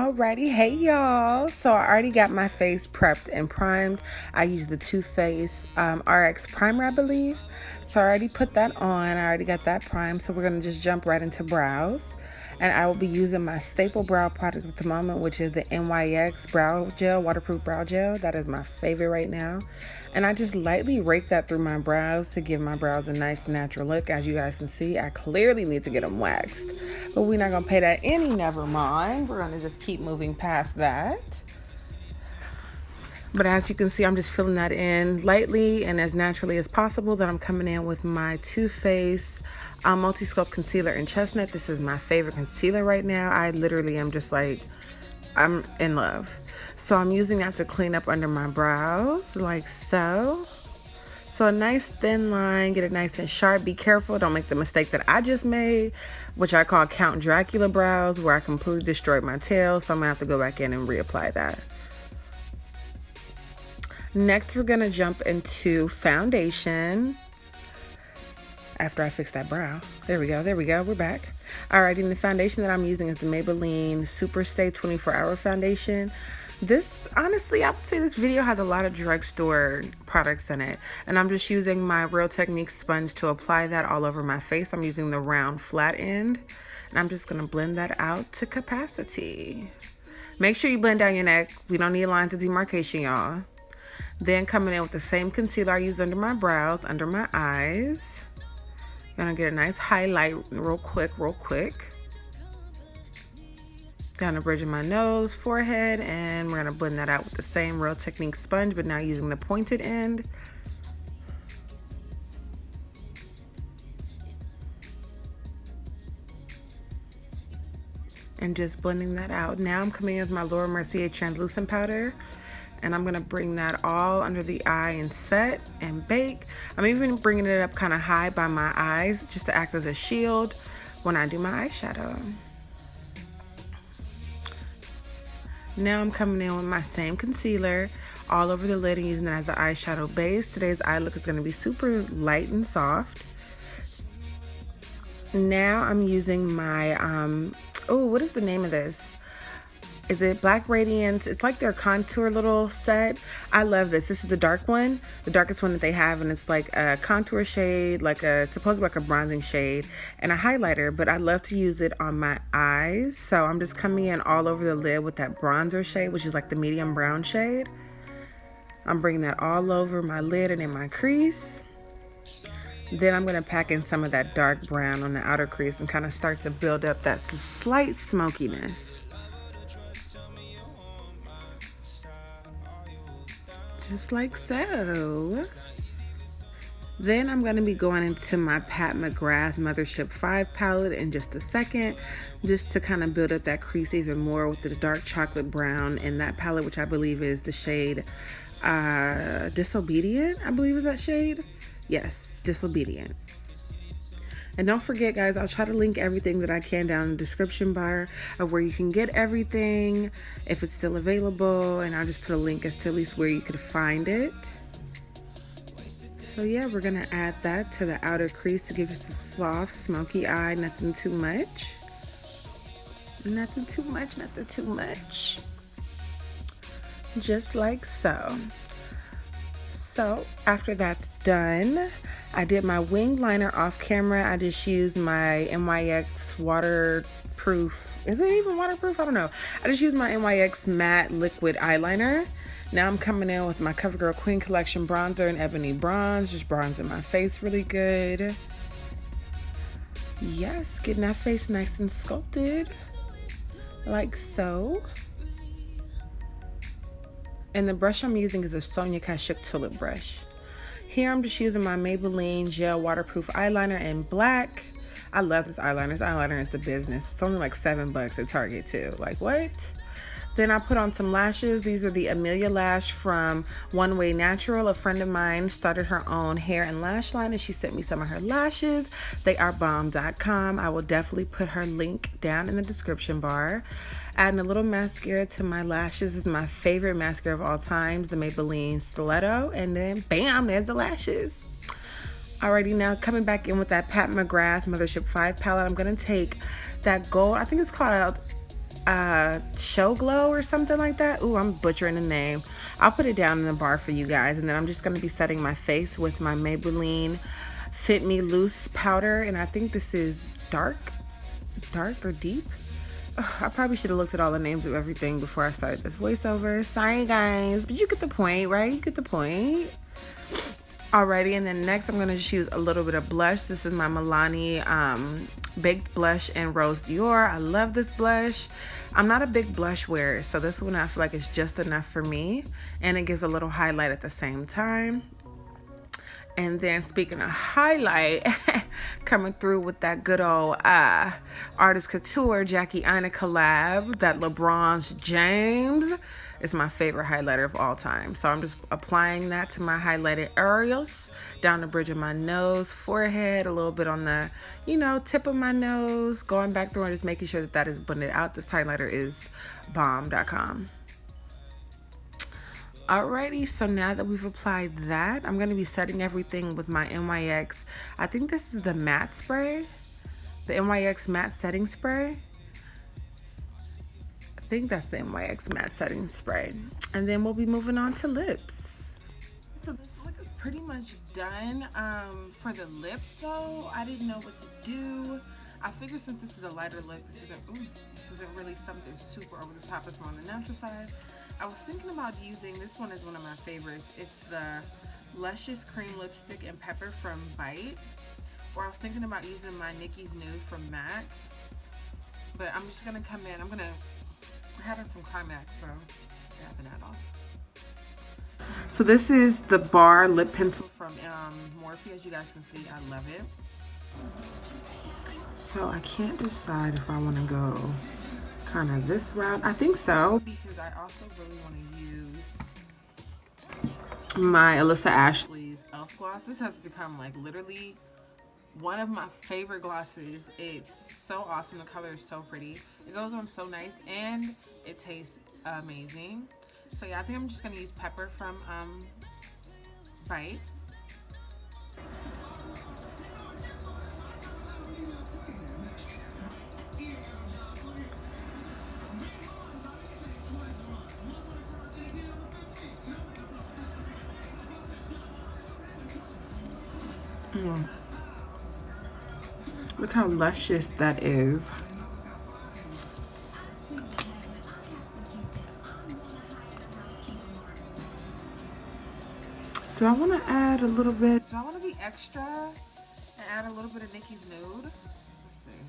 Alrighty, hey y'all. So I already got my face prepped and primed. I use the TooFace RX primer, I believe. So I already put that on. I already got that primed. So we're gonna just jump right into brows. And I will be using my staple brow product at the moment, which is the NYX brow gel, waterproof brow gel. That is my favorite right now. And I just lightly rake that through my brows to give my brows a nice natural look. As you guys can see, I clearly need to get them waxed, but we're not gonna pay that any, never mind. We're gonna just keep moving past that. But as you can see, I'm just filling that in lightly and as naturally as possible. Then I'm coming in with my TooFace Multi-Sculpt Concealer in Chestnut. This is my favorite concealer right now. I literally am just like, I'm in love. So I'm using that to clean up under my brows, like so. So a nice thin line, get it nice and sharp. Be careful, don't make the mistake that I just made, which I call Count Dracula brows, where I completely destroyed my tail. So I'm gonna have to go back in and reapply that. Next, we're gonna jump into foundation. After I fix that brow. There we go, we're back. Alright, and the foundation that I'm using is the Maybelline Super Stay 24-Hour Foundation. This, honestly, I would say this video has a lot of drugstore products in it. And I'm just using my Real Techniques sponge to apply that all over my face. I'm using the round flat end. And I'm just gonna blend that out to capacity. Make sure you blend down your neck. We don't need lines of demarcation, y'all. Then coming in with the same concealer I used under my brows, under my eyes. Gonna get a nice highlight real quick. Down the bridge of my nose, forehead, and we're gonna blend that out with the same Real Techniques sponge, but now using the pointed end. And just blending that out. Now I'm coming in with my Laura Mercier translucent powder. And I'm gonna bring that all under the eye and set and bake. I'm even bringing it up kind of high by my eyes just to act as a shield when I do my eyeshadow. Now I'm coming in with my same concealer all over the lid and using it as an eyeshadow base. Today's eye look is gonna be super light and soft. Now I'm using my, oh, what is the name of this? Is it Black Radiance? It's like their contour little set. I love this. This is the dark one, the darkest one that they have, and it's like a contour shade, like it's supposed to be like a bronzing shade, and a highlighter, but I love to use it on my eyes. So I'm just coming in all over the lid with that bronzer shade, which is like the medium brown shade. I'm bringing that all over my lid and in my crease. Then I'm gonna pack in some of that dark brown on the outer crease and kind of start to build up that slight smokiness. Just like so. Then I'm going to be going into my Pat McGrath Mothership 5 palette in just a second, just to kind of build up that crease even more with the dark chocolate brown in that palette, which I believe is the shade Disobedient, I believe is that shade. Yes, Disobedient. And don't forget, guys, I'll try to link everything that I can down in the description bar of where you can get everything, if it's still available, and I'll just put a link as to at least where you could find it. So yeah, we're gonna add that to the outer crease to give us a soft, smoky eye, nothing too much. Nothing too much. Just like so. So after that's done, I did my wing liner off camera. I just used my NYX waterproof, is it even waterproof? I don't know. I just used my NYX matte liquid eyeliner. Now I'm coming in with my CoverGirl Queen Collection bronzer in Ebony Bronze, just bronzing my face really good. Yes, getting that face nice and sculpted, like so. And the brush I'm using is a Sonia Kashuk Tulip brush. Here I'm just using my Maybelline Gel Waterproof Eyeliner in black. I love this eyeliner. This eyeliner is the business. It's only like $7 at Target too. Like what? Then I put on some lashes. These are the Amelia Lash from One Way Natural. A friend of mine started her own hair and lash line and she sent me some of her lashes. They are bomb.com. I will definitely put her link down in the description bar. Adding a little mascara to my lashes. This is my favorite mascara of all times, the Maybelline Stiletto. And then bam, there's the lashes. Alrighty, now coming back in with that Pat McGrath Mothership 5 palette, I'm going to take that gold, I think it's called Show Glow or something like that. Ooh, I'm butchering the name. I'll put it down in the bar for you guys. And then I'm just going to be setting my face with my Maybelline Fit Me Loose powder. And I think this is dark or deep. Ugh, I probably should have looked at all the names of everything before I started this voiceover. Sorry, guys. But you get the point, right? You get the point. Alrighty, and then next I'm going to just use a little bit of blush. This is my Milani Baked Blush in Rose Dior. I love this blush. I'm not a big blush wearer, so this one I feel like it's just enough for me. And it gives a little highlight at the same time. And then speaking of highlight, coming through with that good old Artist Couture Jackie Aina collab, that LeBron's James is my favorite highlighter of all time. So I'm just applying that to my highlighted areas, down the bridge of my nose, forehead, a little bit on the, tip of my nose, going back through and just making sure that that is blended out. This highlighter is bomb.com. Alrighty, so now that we've applied that, I'm going to be setting everything with my NYX. I think this is the matte spray, the NYX matte setting spray. I think that's the NYX matte setting spray. And then we'll be moving on to lips. So this look is pretty much done. For the lips though, I didn't know what to do. I figured since this is a lighter look, this isn't really something super over the top. It's more on the natural side. I was thinking about using, this one is one of my favorites. It's the Luscious Cream Lipstick in Pepper from Bite. Or I was thinking about using my Nikki's Nude from MAC. But I'm just going to come in. I'm having some Carmax, so dabbing that off. So this is the Bar Lip Pencil from Morphe. As you guys can see, I love it. So I can't decide if I want to go kind of this route. I think so, because I also really want to use my Alyssa Ashley's Elf Gloss. This has become like literally one of my favorite glosses. It's so awesome. The color is so pretty. It goes on so nice and it tastes amazing. So yeah, I think I'm just gonna use Pepper from Bite. Look how luscious that is. Do I want to add a little bit? Do I want to be extra and add a little bit of Nikki's Nude? Let's see.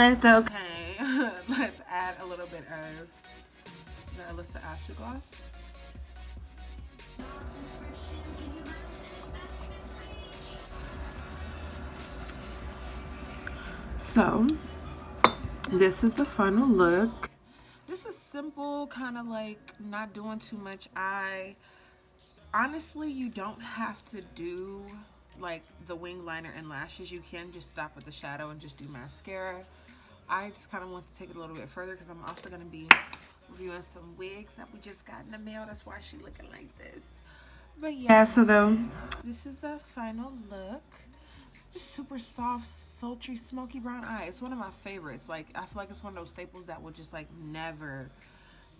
That's okay. Let's add a little bit of the Alyssa Ashley gloss. So, this is the final look. This is simple, kind of like not doing too much eye. Honestly, you don't have to do like the wing liner and lashes. You can just stop at the shadow and just do mascara. I just kind of want to take it a little bit further because I'm also going to be reviewing some wigs that we just got in the mail. That's why she's looking like this. But yeah, so though, this is the final look. Just super soft, sultry, smoky brown eye. It's one of my favorites. Like, I feel like it's one of those staples that will just like never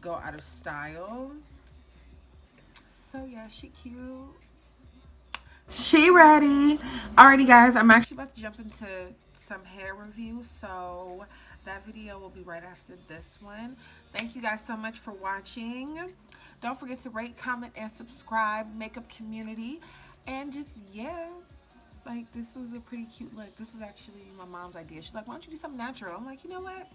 go out of style. So yeah, she cute. She ready. Alrighty guys, I'm actually about to jump into some hair review, so that video will be right after this one. Thank you guys so much for watching. Don't forget to rate, comment, and subscribe. Makeup community. And just, yeah, like this was a pretty cute look. This was actually my mom's idea. She's like, why don't you do something natural? I'm like, you know what?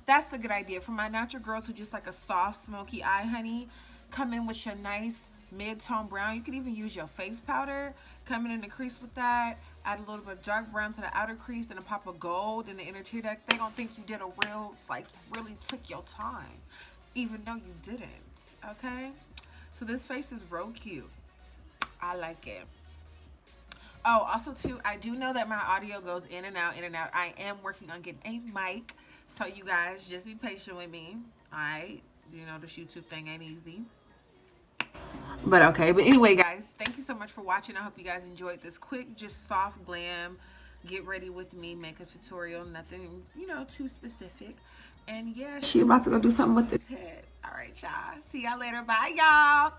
That's a good idea. For my natural girls who just like a soft, smoky eye, honey, come in with your nice mid-tone brown. You could even use your face powder. Come in the crease with that. Add a little bit of dark brown to the outer crease and a pop of gold in the inner tear duct. They don't think you did a real, like, really took your time, even though you didn't. Okay? So this face is real cute. I like it. Oh, also too, I do know that my audio goes in and out, in and out. I am working on getting a mic, so you guys just be patient with me. Alright? You know, this YouTube thing ain't easy. But okay, but anyway, guys, thank you so much for watching. I hope you guys enjoyed this quick, just soft glam, get ready with me makeup tutorial. Nothing, you know, too specific. And yeah, she about to go do something with this head. All right, y'all. See y'all later. Bye, y'all.